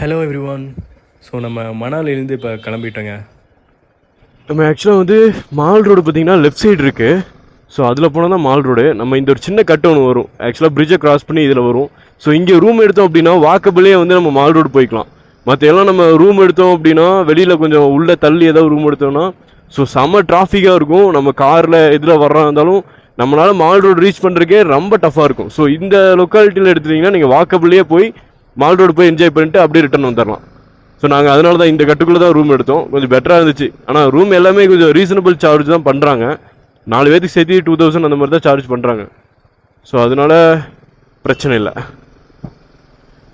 Hello every one. So நம்ம மணாலிலேருந்து இப்போ கிளம்பிட்டோங்க. நம்ம ஆக்சுவலாக வந்து மால் ரோடு பார்த்தீங்கன்னா லெஃப்ட் சைடு இருக்குது. ஸோ அதில் போனால் தான் மால் ரோடு. நம்ம இந்த ஒரு சின்ன கட்டு ஒன்று வரும், ஆக்சுவலாக பிரிட்ஜை கிராஸ் பண்ணி இதில் வரும். ஸோ இங்கே ரூம் எடுத்தோம் அப்படின்னா வாக்கபிளே வந்து நம்ம மால் ரோடு போய்க்கலாம். மற்ற எல்லாம் நம்ம ரூம் எடுத்தோம் அப்படின்னா வெளியில் கொஞ்சம் உள்ளே தள்ளி ஏதாவது ரூம் எடுத்தோம்னா ஸோ செம்ம டிராஃபிக்காக இருக்கும். நம்ம காரில் இதில் வர்றா இருந்தாலும் நம்மளால் மால் ரோடு ரீச் பண்ணுறதுக்கே ரொம்ப டஃப்பாக இருக்கும். ஸோ இந்த லொக்காலிட்டியில் எடுத்துட்டிங்கன்னா நீங்கள் வாக்கபிளே போய் மால் ரோடு போய் என்ஜாய் பண்ணிட்டு அப்படியே ரிட்டர்ன் வந்துடலாம். ஸோ நாங்கள் அதனால தான் இந்த கட்டுக்குள்ளே தான் ரூம் எடுத்தோம். கொஞ்சம் பெட்டராக இருந்துச்சு. ஆனால் ரூம் எல்லாமே கொஞ்சம் ரீசனபிள் சார்ஜ் தான் பண்ணுறாங்க. 4 பேருக்கு சேர்த்து 2000 அந்த மாதிரி தான் சார்ஜ் பண்ணுறாங்க. ஸோ அதனால பிரச்சனை இல்லை.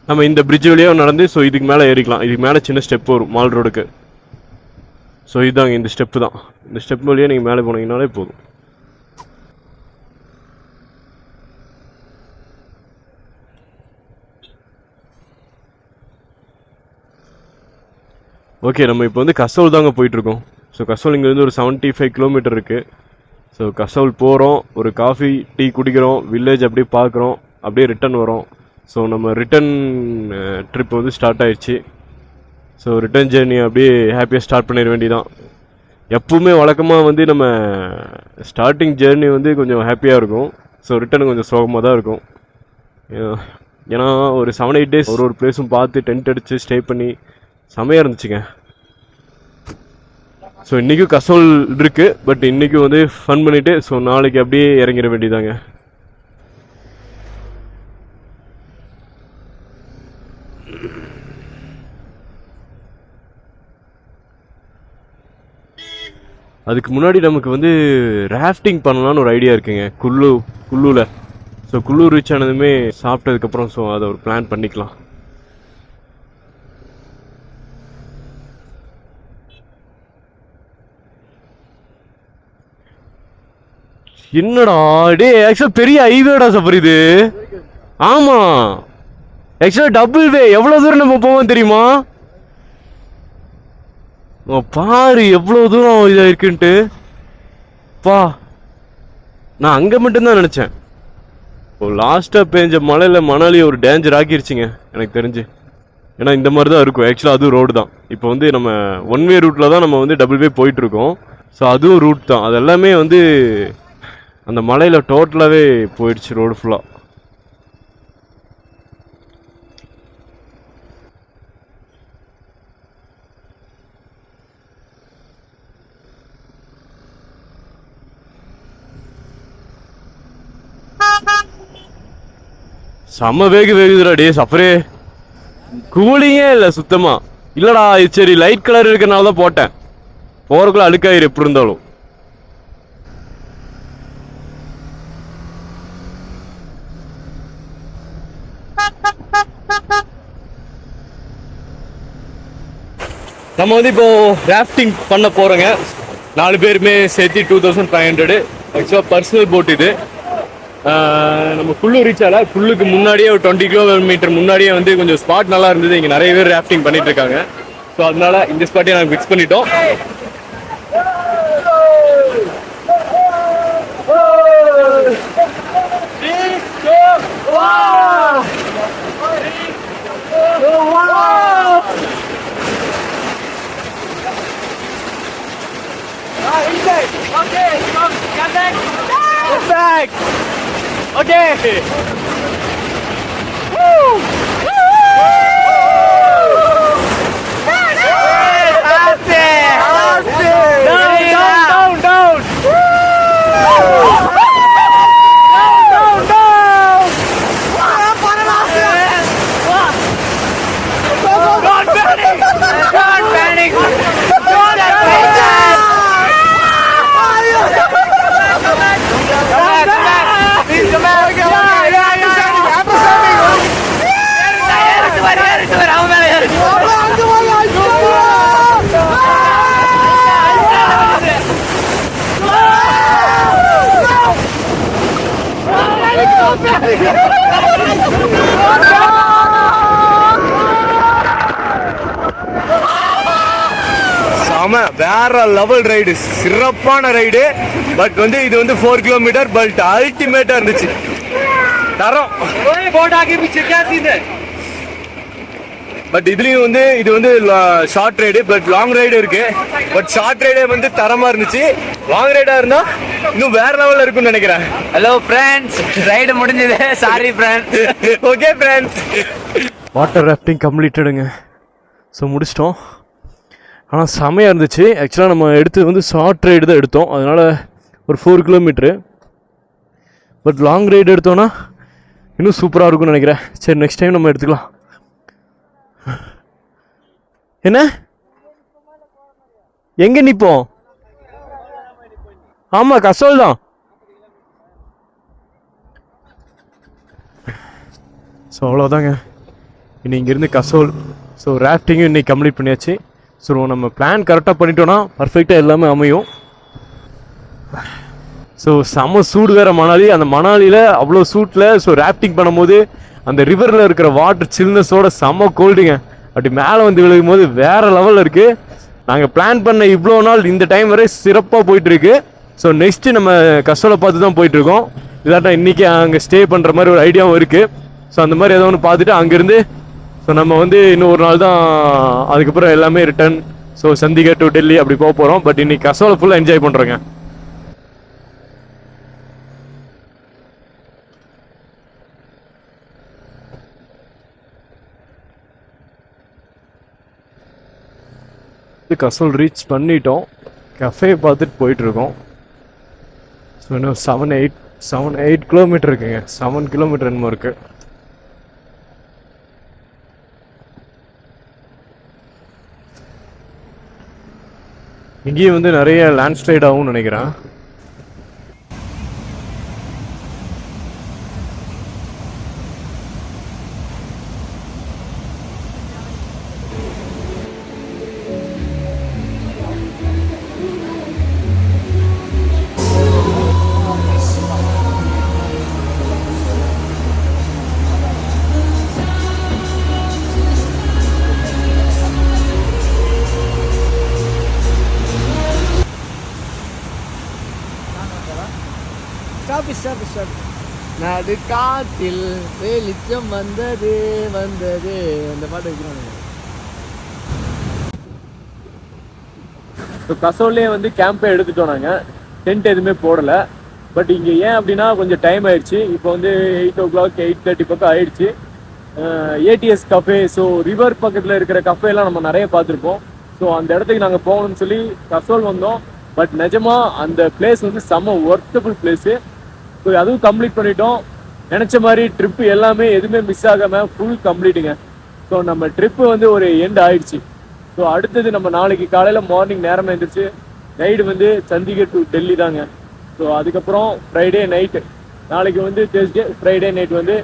நம்ம இந்த பிரிட்ஜ் வழியாக நடந்து ஸோ இதுக்கு மேலே ஏறிக்கலாம். இதுக்கு மேலே சின்ன ஸ்டெப் வரும் மால் ரோடுக்கு. ஸோ இதுதாங்க இந்த ஸ்டெப்பு தான். இந்த ஸ்டெப் வழியாக நீங்கள் மேலே போனீங்கனாலே போதும். ஓகே, நம்ம இப்போ வந்து கசவுல் தாங்க போயிட்டுருக்கோம். ஸோ கசவுல் இங்கேருந்து ஒரு 75 கிலோமீட்டர் இருக்குது. ஸோ கசவுல் போகிறோம், ஒரு காஃபி டீ குடிக்கிறோம், வில்லேஜ் அப்படியே பார்க்குறோம், அப்படியே ரிட்டன் வரோம். ஸோ நம்ம ரிட்டன் ட்ரிப் வந்து ஸ்டார்ட் ஆயிடுச்சு. ஸோ ரிட்டன் ஜேர்னி அப்படியே ஹாப்பியாக ஸ்டார்ட் பண்ணிட வேண்டியதான். எப்பவுமே வழக்கமாக வந்து நம்ம ஸ்டார்டிங் ஜேர்னி வந்து கொஞ்சம் ஹாப்பியாக இருக்கும். ஸோ ரிட்டன் கொஞ்சம் சோகமாக தான் இருக்கும். ஏன்னா ஒரு 7-8 டேஸ் ஒரு பிளேஸும் பார்த்து டென்ட் அடித்து ஸ்டே பண்ணி செமையாக இருந்துச்சுங்க. ஸோ இன்றைக்கும் கசோல் இருக்குது, பட் இன்றைக்கும் வந்து ஃபன் பண்ணிவிட்டு ஸோ நாளைக்கு அப்படியே இறங்கிட வேண்டியதாங்க. அதுக்கு முன்னாடி நமக்கு வந்து ராஃப்டிங் பண்ணலான்னு ஒரு ஐடியா இருக்குங்க குல்லூவில். ஸோ குல்லூர் ரீச் ஆனதுமே சாப்பிட்டதுக்கப்புறம் ஸோ அதை ஒரு பிளான் பண்ணிக்கலாம். என்னடா டே, ஆக்சுவலா பெரிய ஹைவேடா சஃபர் இது. ஆமா, ஆக்சுவலா டபுள் வே. எவ்வளவு தூரம் நம்ம போவோம் தெரியுமா? பாரு எவ்வளவு தூரம் இதா இருக்குன்ட்டு. பா, நான் அங்க மட்டும்தான் நினைச்சேன். லாஸ்டா பெஞ்ச மழையில மணாலி ஒரு டேஞ்சர் ஆக்கிருச்சுங்க எனக்கு தெரிஞ்சு. ஏன்னா இந்த மாதிரி தான் இருக்கும். ஆக்சுவலா அதுவும் ரோடு தான். இப்போ வந்து நம்ம ஒன் வே ரூட்ல தான் நம்ம வந்து டபுள் வே போயிட்டு இருக்கோம். ஸோ அதுவும் ரூட் தான். அது எல்லாமே வந்து அந்த மலையில் டோட்டலாகவே போயிடுச்சு ரோடு ஃபுல்லாக. செம்ம வேகுதுடா டே சஃபரே. கூலிங்கே இல்லை சுத்தமா. இல்லடா இது சரி லைட் கலர் இருக்கிறனால தான் போட்டேன். போறக்குள்ள அழுக்காயிரு எப்படி இருந்தாலும். நம்ம வந்து இப்போ ராஃப்டிங் பண்ண போறோங்க. 4 பேருமே சேர்த்து 2500. ஆக்சுவலாக பர்சனல் போட் இது. நம்ம குள்ளு ரீச் ஆகல. குள்ளுக்கு முன்னாடியே ஒரு 20 கிலோமீட்டர் முன்னாடியே வந்து கொஞ்சம் ஸ்பாட் நல்லா இருந்தது. இங்கே நிறைய பேர் ராஃப்டிங் பண்ணிட்டு இருக்காங்க. ஸோ அதனால இந்த ஸ்பாட்டே நாங்கள் ஃபிக்ஸ் பண்ணிட்டோம். Okay, come back. Get back. Okay. Woo! Down. Don't panic. ஆமா, வேற லெவல் ரைடு, சிறப்பான ரைடு. பட் வந்து இது வந்து 4 கிலோமீட்டர், பட் அல்டிமேட்டா இருந்துச்சு. தரம் बोट आगे पीछे क्या सीन है? பட் இதுலேயும் வந்து இது வந்து short ride, but long ride இருக்கு. பட் ஷார்ட் ரைடே வந்து தரமாக இருந்துச்சு. லாங் ரைடாக இருந்தால் இன்னும் வேற லெவலில் இருக்குன்னு நினைக்கிறேன். ஹலோ ஃப்ரெண்ட்ஸ், ரைடு முடிஞ்சது. Sorry friends. Okay friends, water rafting கம்ப்ளீட்டடுங்க. ஸோ முடிச்சிட்டோம். ஆனால் செமையாக இருந்துச்சு. ஆக்சுவலாக நம்ம எடுத்தது வந்து ஷார்ட் ரைடு தான் எடுத்தோம், அதனால் ஒரு 4 கிலோமீட்ரு. பட் லாங் ரைடு எடுத்தோன்னா இன்னும் சூப்பராக இருக்கும்னு நினைக்கிறேன். சரி, நெக்ஸ்ட் டைம் நம்ம எடுத்துக்கலாம். என்ன எங்கே நிற்போம்? ஆமாம், கசோல் தான். ஸோ அவ்வளோதாங்க. இன்னைக்கு இங்கேருந்து கசோல். ஸோ ராஃப்டிங்கும் இன்னைக்கு கம்ப்ளீட் பண்ணியாச்சு. ஸோ நம்ம பிளான் கரெக்டாக பண்ணிட்டோன்னா பர்ஃபெக்டாக எல்லாமே அமையும். ஸோ செம்ம சூடு வேறு மணாலி. அந்த மணாலியில் அவ்வளோ சூட்டில் ஸோ ராஃப்டிங் பண்ணும்போது அந்த ரிவரில் இருக்கிற வாட்டர் சில்னஸோட செம்ம கோல்டுங்க. அப்படி மேலே வந்து விழுகும் போது வேறு லெவலில் இருக்குது. நாங்கள் பிளான் பண்ண இவ்வளோ நாள் இந்த டைம் வரை சிறப்பாக போயிட்டுருக்கு. ஸோ நெக்ஸ்ட்டு நம்ம கசோலை பார்த்து தான் போயிட்டுருக்கோம். இல்லாட்டா இன்றைக்கி அங்கே ஸ்டே பண்ணுற மாதிரி ஒரு ஐடியாவும் இருக்குது. ஸோ அந்த மாதிரி ஏதோ ஒன்று பார்த்துட்டு அங்கேருந்து ஸோ நம்ம வந்து இன்னும் ஒரு நாள் தான், அதுக்கப்புறம் எல்லாமே return. So Chandigarh to Delhi அப்படி போக போகிறோம். பட் இன்னைக்கு கசோலை ஃபுல்லாக என்ஜாய் பண்ணுறோங்க. கசோல் ரீச் பண்ணிட்டோம். கஃபே பார்த்துட்டு போயிட்டுருக்கோம். ஸோ இன்னும் 7-8 கிலோமீட்டர் இருக்குங்க. 7 கிலோமீட்டர் என்னமோ இருக்குது. இங்கேயும் வந்து நிறைய லேண்ட்ஸ்லைட் ஆகும்னு நினைக்கிறேன். நடுக்காட்டில் வெளிச்சம் வந்தது வந்தது அந்த பாட்டு வைக்கிறாங்க. கசோல்லே வந்து கேம்பே எடுத்துட்டோம். நாங்கள் டென்ட் எதுவுமே போடலை. பட் இங்கே ஏன் அப்படின்னா கொஞ்சம் டைம் ஆயிடுச்சு. இப்போ வந்து 8 o'clock 8:30 பக்கம் ஆயிடுச்சு. ஏடிஎஸ் கஃபே, ஸோ ரிவர் பக்கத்தில் இருக்கிற கஃபேலாம் நம்ம நிறைய பார்த்துருப்போம். ஸோ அந்த இடத்துக்கு நாங்கள் போகணும்னு சொல்லி கசோல் வந்தோம். பட் நிஜமாக அந்த பிளேஸ் வந்து செம்ம ஒர்த்தபிள் பிளேஸு. ஸோ அதுவும் கம்ப்ளீட் பண்ணிட்டோம். நினச்ச மாதிரி ட்ரிப்பு எல்லாமே எதுவுமே மிஸ் ஆகாமல் ஃபுல் கம்ப்ளீட்டுங்க. ஸோ நம்ம ட்ரிப்பு வந்து ஒரு எண்ட் ஆயிடுச்சு. ஸோ அடுத்தது நம்ம நாளைக்கு காலையில் மார்னிங் நேரமாக எழுந்திரிச்சு ரைடு வந்து சண்டிகர் டு டெல்லி தாங்க. ஸோ அதுக்கப்புறம் ஃப்ரைடே நைட்டு, நாளைக்கு வந்து தேர்ஸ்டே, ஃப்ரைடே நைட் வந்து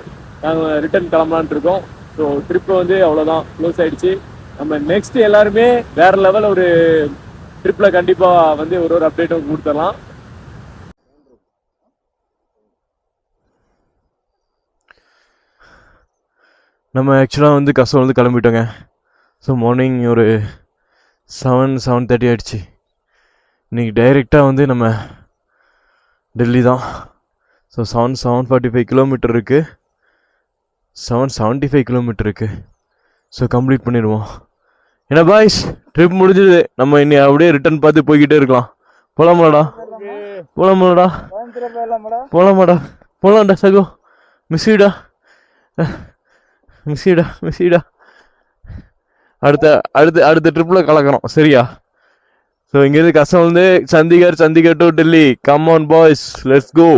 நாங்கள் ரிட்டர்ன் கிளம்பலான்ட்டு இருக்கோம். ஸோ ட்ரிப்பு வந்து அவ்வளோதான், க்ளோஸ் ஆகிடுச்சு. நம்ம நெக்ஸ்ட் எல்லாருமே வேறு லெவல் ஒரு ட்ரிப்பில் கண்டிப்பாக வந்து ஒரு அப்டேட்டும் கொடுத்துடலாம். நம்ம ஆக்சுவலாக வந்து கசோல் வந்து கிளம்பிட்டோங்க. ஸோ மார்னிங் ஒரு 7-7:30 ஆகிடுச்சு. இன்றைக்கி டைரெக்டாக வந்து நம்ம டெல்லி தான். ஸோ 745 கிலோமீட்டர் இருக்குது. 775 கிலோமீட்டர் இருக்குது. ஸோ கம்ப்ளீட் பண்ணிடுவோம். ஏன்னா பாய்ஸ், ட்ரிப் முடிஞ்சது. நம்ம இன்னி அப்படியே ரிட்டர்ன் பார்த்து போய்கிட்டே இருக்கலாம். போகலாமாடா? போகலாம்டா சகோ. மிஸ்ஸிடா. அடுத்த ட்ரிப்பில் கலக்கிறோம், சரியா? ஸோ இங்கேருந்து கசம் வந்து Chandigarh to Delhi. Come on boys, let's go.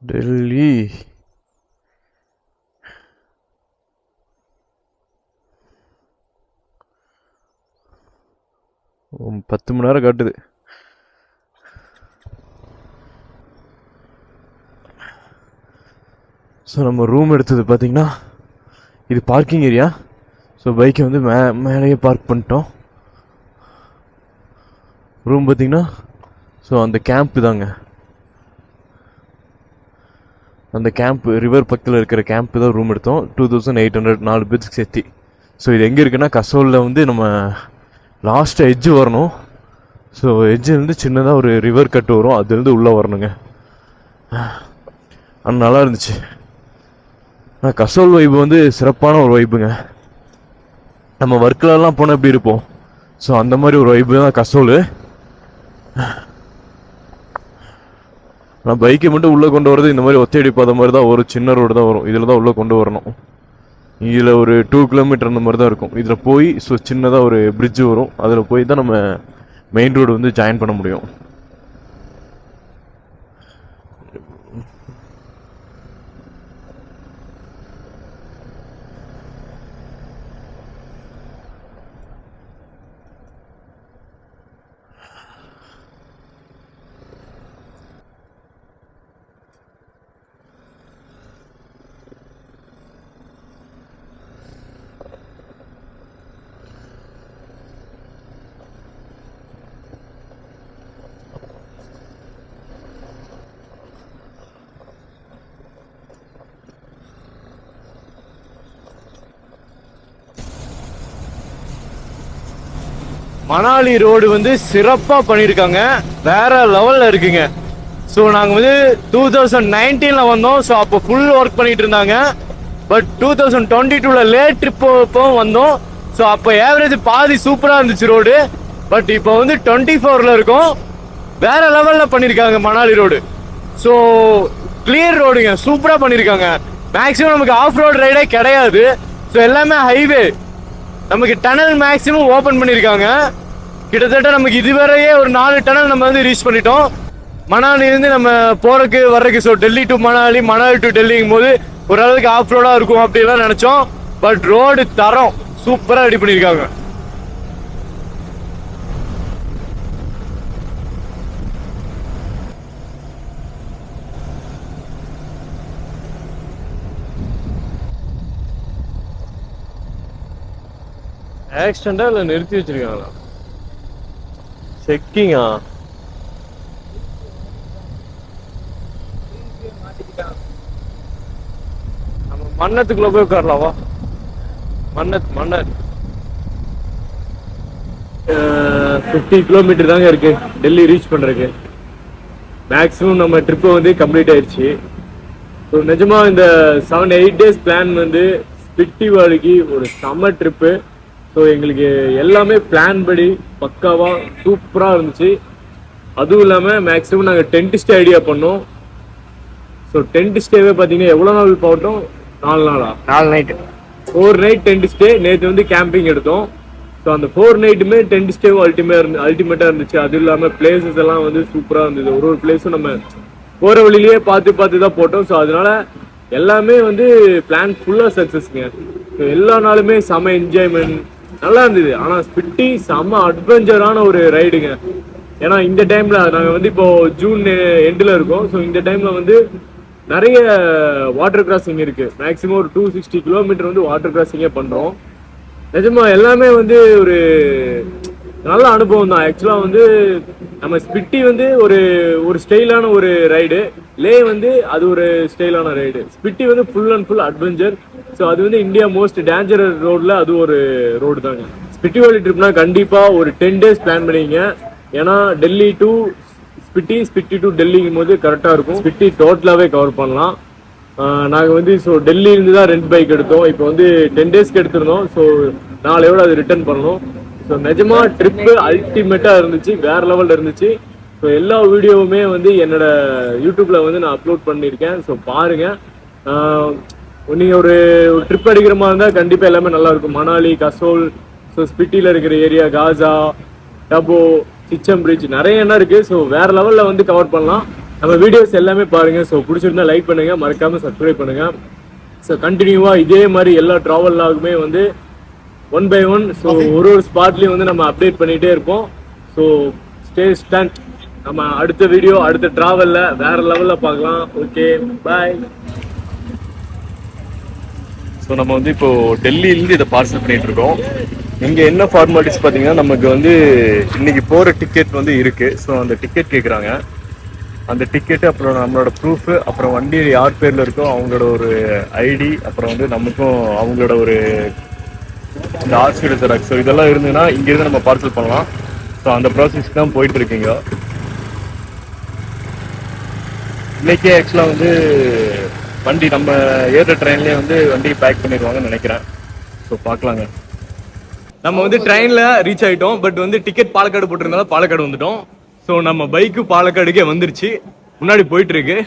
Delhi 10 மணி நேரம் காட்டுது. ஸோ நம்ம ரூம் எடுத்தது பார்த்திங்கன்னா இது பார்க்கிங் ஏரியா. ஸோ பைக்கை வந்து மேலேயே பார்க் பண்ணிட்டோம். ரூம் பார்த்திங்கன்னா ஸோ அந்த கேம்ப்பு தாங்க. அந்த கேம்ப் ரிவர் பக்கத்தில் இருக்கிற கேம்ப்பு தான் ரூம் எடுத்தோம். 2800 4 பேருக்கு சேர்த்து. ஸோ இது எங்கே இருக்குன்னா கசோலில் வந்து நம்ம லாஸ்ட்டு எட்ஜு வரணும். ஸோ எட்ஜுலேருந்து சின்னதாக ஒரு ரிவர் கட் வரும், அதுலேருந்து உள்ளே வரணுங்க. ஆனால் நல்லா இருந்துச்சு. ஆனால் கசோல் வைப்பு வந்து சிறப்பான ஒரு வைப்புங்க. நம்ம ஒர்க்கிலலாம் போனால் எப்படி இருப்போம், ஸோ அந்த மாதிரி ஒரு வைப்பு தான் கசோல். நான் பைக்கை மட்டும் உள்ளே கொண்டு வரது இந்த மாதிரி ஒத்தையடி பாதை மாதிரி தான் ஒரு சின்ன ரோடு தான் வரும், இதில் தான் உள்ளே கொண்டு வரணும். இதில் ஒரு 2 கிலோமீட்டர் அந்த மாதிரி தான் இருக்கும். இதில் போய் ஸோ சின்னதாக ஒரு பிரிட்ஜு வரும், அதில் போய் தான் நம்ம மெயின் ரோடு வந்து ஜாயின் பண்ண முடியும். மணாலி ரோடு வந்து சிறப்பாக பண்ணியிருக்காங்க, வேற லெவலில் இருக்குங்க. ஸோ நாங்கள் வந்து 2019 வந்தோம். ஸோ அப்போ ஃபுல் ஒர்க் பண்ணிட்டு இருந்தாங்க. பட் 2022 லேட் ட்ரிப்போ வந்தோம். ஸோ அப்போ ஏவரேஜ் பாதி சூப்பராக இருந்துச்சு ரோடு. பட் இப்போ வந்து 24 இருக்கும், வேற லெவலில் பண்ணியிருக்காங்க மணாலி ரோடு. ஸோ கிளியர் ரோடுங்க, சூப்பராக பண்ணியிருக்காங்க. மேக்ஸிமம் நமக்கு ஆஃப் ரோடு ரைடே கிடையாது. ஸோ எல்லாமே ஹைவே, நமக்கு டனல் மேக்ஸிமம் ஓப்பன் பண்ணியிருக்காங்க. கிட்டத்தட்ட நமக்கு இதுவரையே ஒரு 4 டனல் நம்ம வந்து ரீச் பண்ணிட்டோம் மணாலிலேருந்து நம்ம போறதுக்கு வர்றதுக்கு. So Delhi to Manali, Manali to டெல்லிங்கும் போது ஓரளவுக்கு ஆஃப் ரோடாக இருக்கும் அப்படிலாம் நினச்சோம். பட் ரோடு தரம் சூப்பராக ரெடி பண்ணியிருக்காங்க. ஆக்சிடென்டா இல்லை நிறுத்தி வச்சிருக்காங்களா? செக்கிங்கா? நம்ம மன்னத்துக்குள்ள போய் உட்காரலாவா? மன்னத் 50 கிலோமீட்டர் தாங்க இருக்கு டெல்லி ரீச் பண்றதுக்கு. மேக்ஸிமம் நம்ம ட்ரிப்பு வந்து கம்ப்ளீட் ஆயிடுச்சு. ஸோ நிஜமா இந்த 7-8 டேஸ் பிளான் வந்து ஸ்பிட்டி வேலிக்கு ஒரு செம்ம ட்ரிப்பு. ஸோ எங்களுக்கு எல்லாமே பிளான் படி பக்காவாக சூப்பராக இருந்துச்சு. அதுவும் இல்லாமல் மேக்ஸிமம் நாங்கள் டென்ட் ஸ்டே ஐடியா பண்ணோம். ஸோ டென்ட் ஸ்டேவே பார்த்தீங்கன்னா எவ்வளோ நாள் போட்டோம்? 4 நாளா? 4 நைட்டு, 4 நைட் டென்ட் ஸ்டே. நேற்று வந்து கேம்பிங் எடுத்தோம். ஸோ அந்த 4 நைட்டுமே டென்ட் ஸ்டேவும் அல்டிமேட்டாக இருந்துச்சு. அதுவும் இல்லாமல் பிளேசஸ் எல்லாம் வந்து சூப்பராக இருந்தது. ஒரு பிளேஸும் நம்ம போகிற வழியிலேயே பார்த்து தான் போட்டோம். ஸோ அதனால எல்லாமே வந்து பிளான் ஃபுல்லாக சக்ஸஸ்ங்க. ஸோ எல்லா நாளுமே செம என்ஜாய்மெண்ட் நல்லா இருந்தது. ஆனால் ஸ்பிட்டி செம்ம அட்வென்ச்சரான ஒரு ரைடுங்க. ஏன்னா இந்த டைமில் நாங்கள் வந்து இப்போ ஜூன் எண்டில் இருக்கோம். ஸோ இந்த டைமில் வந்து நிறைய வாட்டர் கிராசிங் இருக்குது. மேக்ஸிமம் ஒரு 260 கிலோமீட்டர் வந்து வாட்டர் கிராசிங்கே பண்ணுறோம். நிஜமா எல்லாமே வந்து ஒரு நல்ல அனுபவம் தான். ஆக்சுவலாக வந்து நம்ம ஸ்பிட்டி வந்து ஒரு ஸ்டைலான ஒரு ரைடு, லே வந்து அது ஒரு ஸ்டைலான ரைடு. ஸ்பிட்டி வந்து full and full adventure. So அது வந்து இந்தியா மோஸ்ட் டேஞ்சரஸ் ரோடில் அது ஒரு ரோடு தாங்க. ஸ்பிட்டி வேலி ட்ரிப்னா கண்டிப்பாக ஒரு 10 டேஸ் பிளான் பண்ணிங்க. ஏன்னா டெல்லி டு ஸ்பிட்டி, ஸ்பிட்டி டு டெல்லிங்கும் போது கரெக்டாக இருக்கும். ஸ்பிட்டி டோட்டலாகவே கவர் பண்ணலாம். நாங்கள் வந்து ஸோ டெல்லியிலேருந்து தான் ரெண்ட் பைக் எடுத்தோம். இப்போ வந்து 10 டேஸ்க்கு எடுத்திருந்தோம். ஸோ நாளையோட அது ரிட்டர்ன் பண்ணணும். ஸோ நிஜமா ட்ரிப்பு அல்டிமேட்டாக இருந்துச்சு, வேற லெவலில் இருந்துச்சு. ஸோ எல்லா வீடியோவுமே வந்து என்னோட யூடியூப்பில் வந்து நான் அப்லோட் பண்ணியிருக்கேன். ஸோ பாருங்கள். நீங்கள் ஒரு ட்ரிப் அடிக்கிற மாதிரி இருந்தால் கண்டிப்பாக எல்லாமே நல்லாயிருக்கும். மணாலி, கசோல், ஸோ ஸ்பிட்டியில் இருக்கிற ஏரியா, காசா, டபோ, சிச்சம் பிரிட்ஜ், நிறைய என்ன இருக்குது. ஸோ வேறு லெவலில் வந்து கவர் பண்ணலாம். நம்ம வீடியோஸ் எல்லாமே பாருங்கள். ஸோ பிடிச்சிருந்தா லைக் பண்ணுங்கள், மறக்காமல் சப்ஸ்கிரைப் பண்ணுங்கள். ஸோ கண்டினியூவாக இதே மாதிரி எல்லா ட்ராவல் லாகுமே வந்து 1 by 1 ஸோ ஒரு ஸ்பாட்லேயும் வந்து நம்ம அப்டேட் பண்ணிகிட்டே இருப்போம். So stay tuned. நம்ம அடுத்த வீடியோ அடுத்த ட்ராவலில் வேறு லெவலில் பார்க்கலாம். ஓகே, பாய். ஸோ நம்ம வந்து இப்போ டெல்லியிலேருந்து இதை பார்சல் பண்ணிட்டு இருக்கோம். இங்கே என்ன ஃபார்மாலிட்டிஸ் பார்த்தீங்கன்னா, நமக்கு வந்து இன்னைக்கு போகிற டிக்கெட் வந்து இருக்குது. ஸோ அந்த டிக்கெட் கேட்குறாங்க. அந்த டிக்கெட்டு, அப்புறம் நம்மளோட ப்ரூஃபு, அப்புறம் வண்டி யார் பேரில் இருக்கோ அவங்களோட ஒரு ஐடி, அப்புறம் வந்து நமக்கும் அவங்களோட ஒரு இந்த ஆர்சியோட ஜெராக்ஸ். ஸோ இதெல்லாம் இருந்ததுன்னா இங்கேருந்து நம்ம பார்சல் பண்ணலாம். ஸோ அந்த ப்ராசஸ் தான் போயிட்டு இருக்கீங்க. இன்னைக்கே ஆக்சுவலாக வந்து வண்டி நம்ம ஏறுற ட்ரெயின்லேயே வந்து வண்டி பேக் பண்ணிடுவாங்கன்னு நினைக்கிறேன். ஸோ பார்க்கலாங்க. நம்ம வந்து ட்ரெயினில் ரீச் ஆகிட்டோம். பட் வந்து டிக்கெட் பாலக்காடு போட்டிருந்தாலும் பாலக்காடு வந்துட்டோம். ஸோ நம்ம பைக்கு பாலக்காடுக்கே வந்துருச்சு. முன்னாடி போயிட்டு இருக்கு.